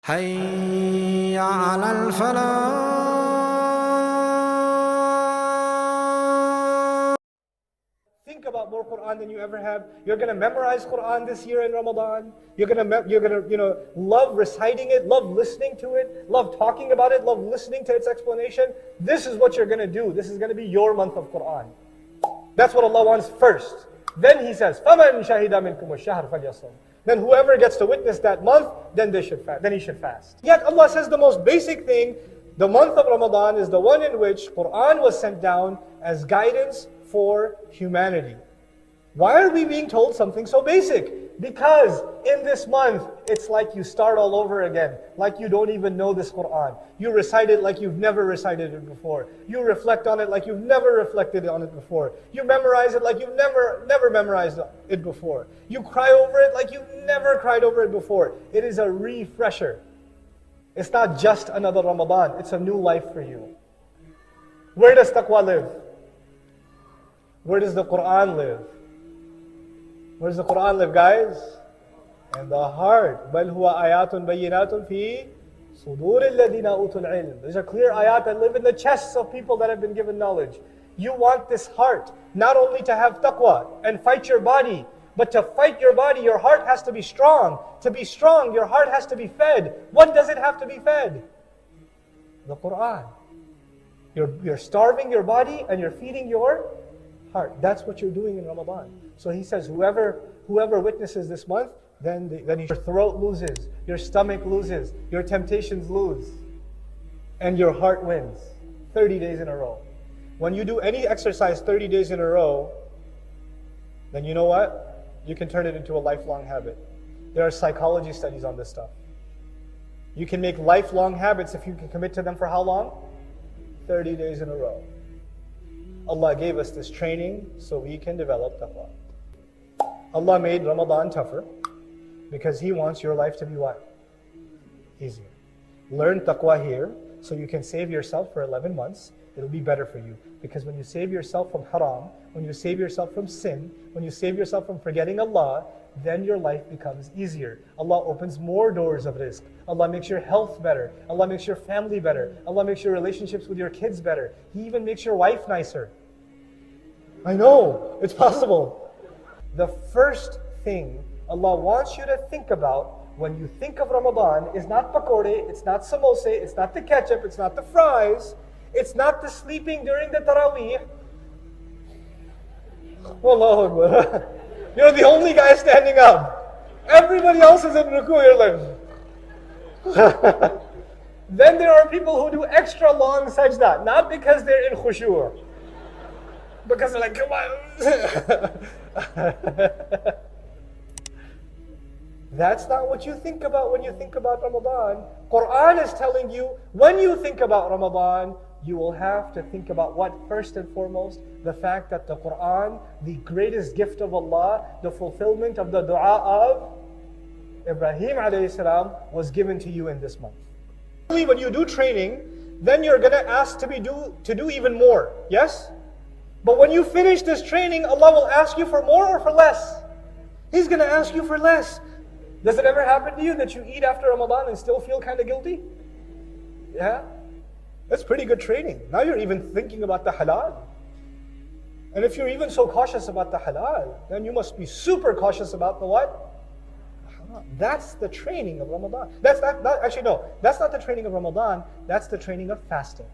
حي على الفلاح. Think about more Quran than you ever have. You're going to memorize Quran this year in Ramadan. You're going to love reciting it, love listening to it, love talking about it, love listening to its explanation. This is what you're going to do. This is going to be your month of Quran. That's what Allah wants first. Then He says, فَمَنْ شَهِدَ مِنْكُمُ الشَّهْرَ فَلْيَصُمْ. Then whoever gets to witness that month, then he should fast. Yet Allah says the most basic thing, the month of Ramadan is the one in which Quran was sent down as guidance for humanity. Why are we being told something so basic? Because in this month, it's like you start all over again, like you don't even know this Quran. You recite it like you've never recited it before. You reflect on it like you've never reflected on it before. You memorize it like you've never memorized it before. You cry over it like you've never cried over it before. It is a refresher. It's not just another Ramadan, it's a new life for you. Where does taqwa live? Where does the Quran live? Where does the Quran live, guys? In the heart. بَلْ هُوَ آيَاتٌ بَيِّنَاتٌ فِي صُدُورِ الَّذِينَ أُوتُوا الْعِلْمِ. These are clear ayat that live in the chests of people that have been given knowledge. You want this heart, not only to have taqwa and fight your body, but to fight your body, your heart has to be strong. To be strong, your heart has to be fed. What does it have to be fed? The Quran. You're starving your body and you're feeding your heart. That's what you're doing in Ramadan. So He says, whoever witnesses this month, then your throat loses, your stomach loses, your temptations lose, and your heart wins. 30 days in a row. When you do any exercise 30 days in a row, then you know what? You can turn it into a lifelong habit. There are psychology studies on this stuff. You can make lifelong habits if you can commit to them for how long? 30 days in a row. Allah gave us this training so we can develop taqwa. Allah made Ramadan tougher because He wants your life to be what? Easier. Learn taqwa here so you can save yourself for 11 months. It'll be better for you. Because when you save yourself from haram, when you save yourself from sin, when you save yourself from forgetting Allah, then your life becomes easier. Allah opens more doors of rizq. Allah makes your health better. Allah makes your family better. Allah makes your relationships with your kids better. He even makes your wife nicer. I know, it's possible. The first thing Allah wants you to think about when you think of Ramadan is not pakode, it's not samosa, it's not the ketchup, it's not the fries, it's not the sleeping during the Taraweeh. Wallahu Akbar. You're the only guy standing up. Everybody else is in ruku, you're like... Then there are people who do extra long sajda, not because they're in khushu', because they're like, come on. That's not what you think about when you think about Ramadan. Quran is telling you, when you think about Ramadan, you will have to think about what? First and foremost, the fact that the Quran, the greatest gift of Allah, the fulfillment of the dua of Ibrahim alayhi salam, was given to you in this month. When you do training, then you're going to ask to do even more. Yes? But when you finish this training, Allah will ask you for more or for less? He's going to ask you for less. Does it ever happen to you that you eat after Ramadan and still feel kind of guilty? Yeah? That's pretty good training. Now you're even thinking about the halal. And if you're even so cautious about the halal, then you must be super cautious about the what? That's the training of Ramadan. That's not the training of Ramadan, that's the training of fasting.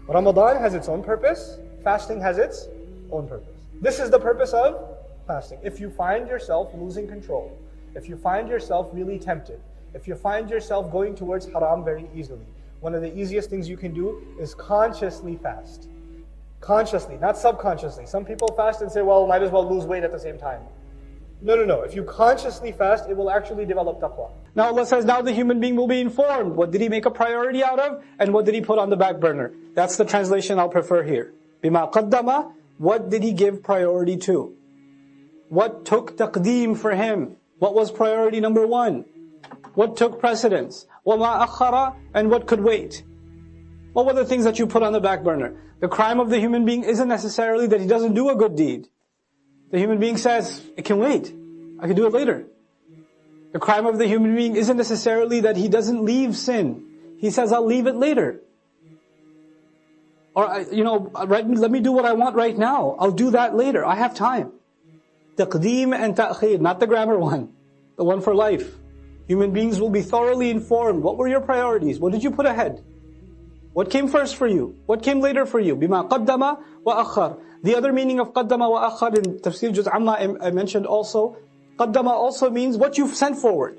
Ramadan has its own purpose, fasting has its own purpose. This is the purpose of fasting. If you find yourself losing control, if you find yourself really tempted, if you find yourself going towards haram very easily, one of the easiest things you can do is consciously fast. Consciously, not subconsciously. Some people fast and say, well, might as well lose weight at the same time. No. If you consciously fast, it will actually develop taqwa. Now Allah says, now the human being will be informed. What did he make a priority out of? And what did he put on the back burner? That's the translation I'll prefer here. Bima qaddama, what did he give priority to? What took taqdeem for him? What was priority number one? What took precedence? وَمَا أَخَّرَ, and what could wait? What were the things that you put on the back burner? The crime of the human being isn't necessarily that he doesn't do a good deed. The human being says, it can wait. I can do it later. The crime of the human being isn't necessarily that he doesn't leave sin. He says, I'll leave it later. Or, let me do what I want right now. I'll do that later. I have time. Taqdeem and ta'khir, not the grammar one. The one for life. Human beings will be thoroughly informed. What were your priorities? What did you put ahead? What came first for you? What came later for you? Bima qaddama wa akhar. The other meaning of qaddama wa akhar in Tafsir Juz Amma I mentioned also. Qaddama also means what you've sent forward.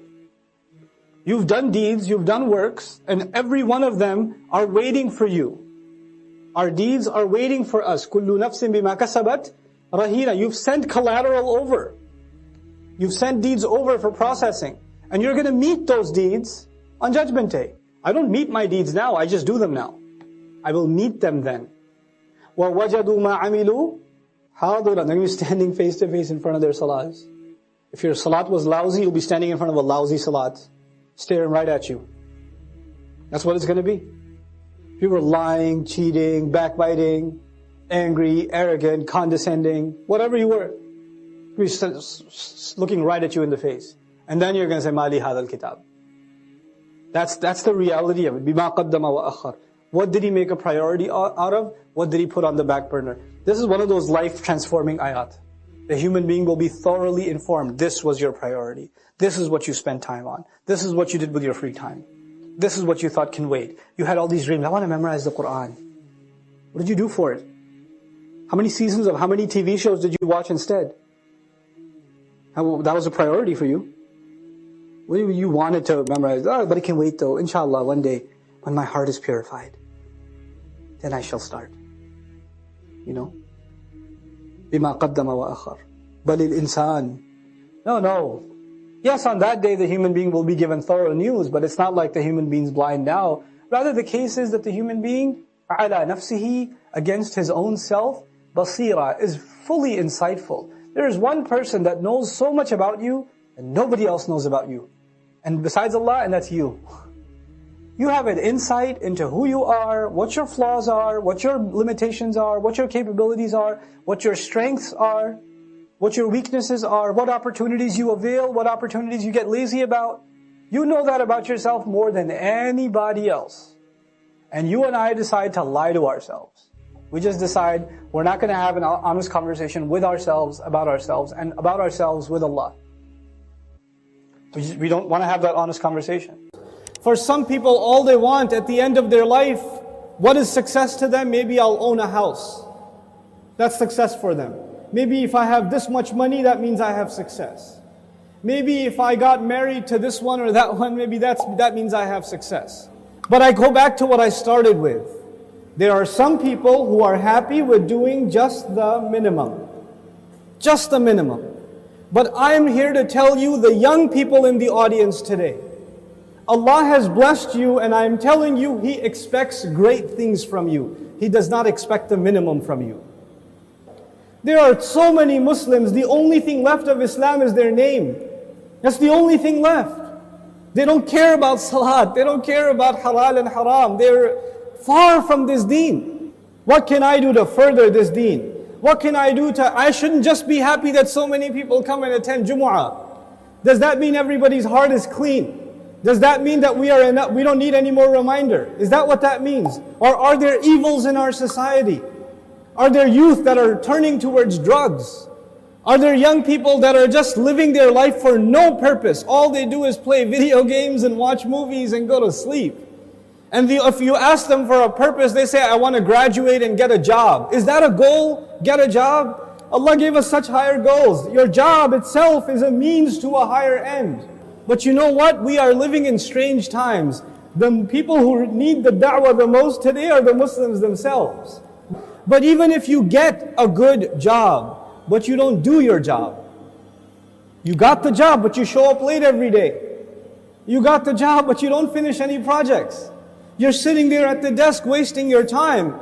You've done deeds, you've done works, and every one of them are waiting for you. Our deeds are waiting for us. Kullu nafsin bima kasabat rahina. You've sent collateral over. You've sent deeds over for processing. And you're going to meet those deeds on Judgment Day. I don't meet my deeds now, I just do them now. I will meet them then. وَوَجَدُوا مَا عَمِلُوا حَاضِرًا. Then you're standing face to face in front of their salats. If your salat was lousy, you'll be standing in front of a lousy salat, staring right at you. That's what it's going to be. If you were lying, cheating, backbiting, angry, arrogant, condescending, whatever you were, he's looking right at you in the face. And then you're going to say, Mali hadal kitab. That's the reality of it. Bima qaddama wa akhar. What did he make a priority out of? What did he put on the back burner? This is one of those life-transforming ayat. The human being will be thoroughly informed. This was your priority. This is what you spent time on. This is what you did with your free time. This is what you thought can wait. You had all these dreams. I want to memorize the Qur'an. What did you do for it? How many seasons of how many TV shows did you watch instead? That was a priority for you. You wanted to memorize. Oh, but it can wait though. Inshallah, one day, when my heart is purified, then I shall start. Bima qaddama wa akhar. Balil insan. No. Yes, on that day the human being will be given thorough news, but it's not like the human being's blind now. Rather, the case is that the human being, ala nafsihi, against his own self, basira, is fully insightful. There is one person that knows so much about you, and nobody else knows about you. And besides Allah, and that's you. You have an insight into who you are, what your flaws are, what your limitations are, what your capabilities are, what your strengths are, what your weaknesses are, what opportunities you avail, what opportunities you get lazy about. You know that about yourself more than anybody else. And you and I decide to lie to ourselves. We just decide we're not going to have an honest conversation with ourselves, and about ourselves with Allah. We don't want to have that honest conversation. For some people, all they want at the end of their life, what is success to them? Maybe I'll own a house. That's success for them. Maybe if I have this much money, that means I have success. Maybe if I got married to this one or that one, maybe that means I have success. But I go back to what I started with. There are some people who are happy with doing just the minimum. Just the minimum. But I am here to tell you, the young people in the audience today, Allah has blessed you, and I am telling you, He expects great things from you. He does not expect the minimum from you. There are so many Muslims, the only thing left of Islam is their name. That's the only thing left. They don't care about salat, they don't care about halal and haram. They're far from this deen. What can I do to further this deen? What can I do I shouldn't just be happy that so many people come and attend Jumu'ah. Does that mean everybody's heart is clean? Does that mean that we don't need any more reminder? Is that what that means? Or are there evils in our society? Are there youth that are turning towards drugs? Are there young people that are just living their life for no purpose? All they do is play video games and watch movies and go to sleep. And if you ask them for a purpose, they say, I want to graduate and get a job. Is that a goal? Get a job? Allah gave us such higher goals. Your job itself is a means to a higher end. But you know what? We are living in strange times. The people who need the da'wah the most today are the Muslims themselves. But even if you get a good job, but you don't do your job. You got the job, but you show up late every day. You got the job, but you don't finish any projects. You're sitting there at the desk wasting your time.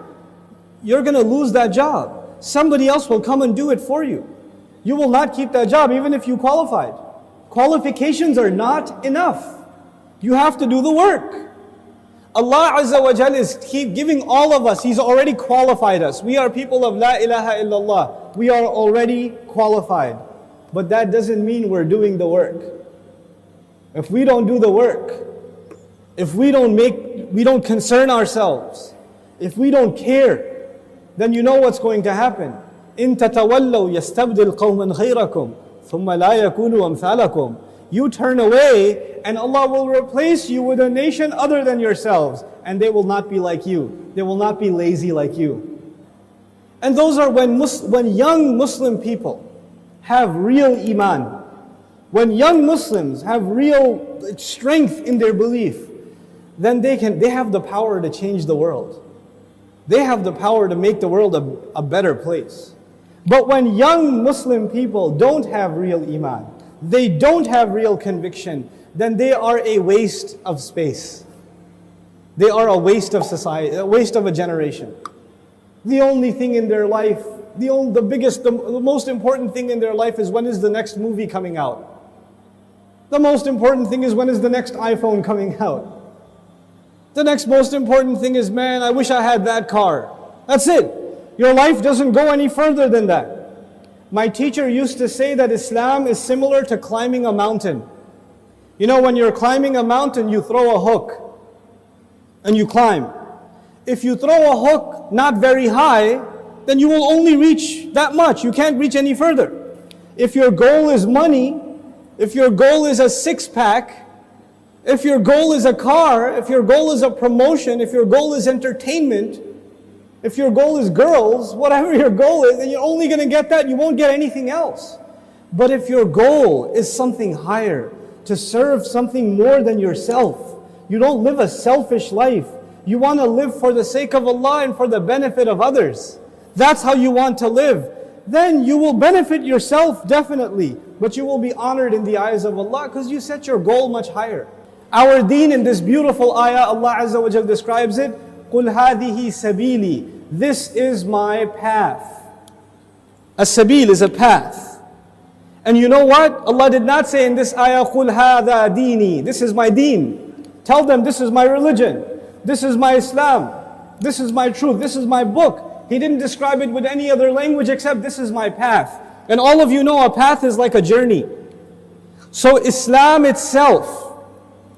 You're going to lose that job. Somebody else will come and do it for you. You will not keep that job even if you qualified. Qualifications are not enough. You have to do the work. Allah Azza wa Jal is giving all of us, He's already qualified us. We are people of La ilaha illallah. We are already qualified. But that doesn't mean we're doing the work. if we don't do the work, if we don't concern ourselves, if we don't care, then you know what's going to happen. إِن تَتَوَلَّوْا يَسْتَبْدِلْ قَوْمًا غَيْرَكُمْ ثُمَّ لَا يَكُونُوا أَمْثَالَكُمْ. You turn away and Allah will replace you with a nation other than yourselves, and they will not be like you. They will not be lazy like you. And those are when young Muslim people have real iman. When young Muslims have real strength in their belief, then they have the power to change the world. They have the power to make the world a better place. But when young Muslim people don't have real iman, they don't have real conviction, then they are a waste of space. They are a waste of society, a waste of a generation. The only thing in their life, the most important thing in their life is when is the next movie coming out. The most important thing is when is the next iPhone coming out. The next most important thing is, man, I wish I had that car. That's it. Your life doesn't go any further than that. My teacher used to say that Islam is similar to climbing a mountain. You know, when you're climbing a mountain, you throw a hook and you climb. If you throw a hook not very high, then you will only reach that much. You can't reach any further. If your goal is money, if your goal is a six-pack, if your goal is a car, if your goal is a promotion, if your goal is entertainment, if your goal is girls, whatever your goal is, then you're only going to get that, you won't get anything else. But if your goal is something higher, to serve something more than yourself, you don't live a selfish life, you want to live for the sake of Allah and for the benefit of others, that's how you want to live, then you will benefit yourself definitely, but you will be honored in the eyes of Allah because you set your goal much higher. Our deen in this beautiful ayah, Allah Azza wa Jal describes it, قُلْ هَذِهِ سَبِيلِي. This is my path. As-sabil is a path. And you know what? Allah did not say in this ayah, قُلْ هَذَا دِينِي. This is my deen. Tell them this is my religion. This is my Islam. This is my truth. This is my book. He didn't describe it with any other language except this is my path. And all of you know a path is like a journey. So Islam itself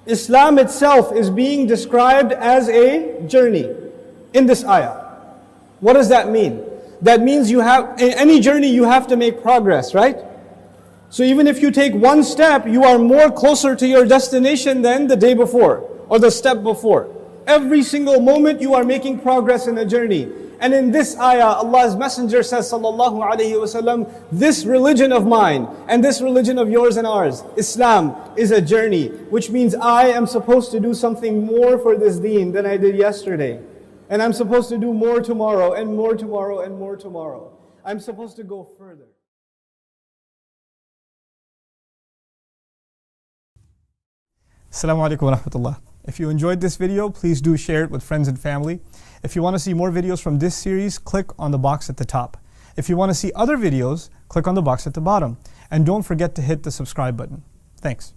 is being described as a journey in this ayah. What does that mean? That means in any journey you have to make progress, right? So even if you take one step, you are more closer to your destination than the day before or the step before. Every single moment you are making progress in a journey. And in this ayah, Allah's Messenger says, sallallahu alayhi wasallam, this religion of mine and this religion of yours and ours, Islam, is a journey, which means I am supposed to do something more for this deen than I did yesterday. And I'm supposed to do more tomorrow, and more tomorrow, and more tomorrow. I'm supposed to go further. Assalamu alaikum wa rahmatullah. If you enjoyed this video, please do share it with friends and family. If you want to see more videos from this series, click on the box at the top. If you want to see other videos, click on the box at the bottom. And don't forget to hit the subscribe button. Thanks.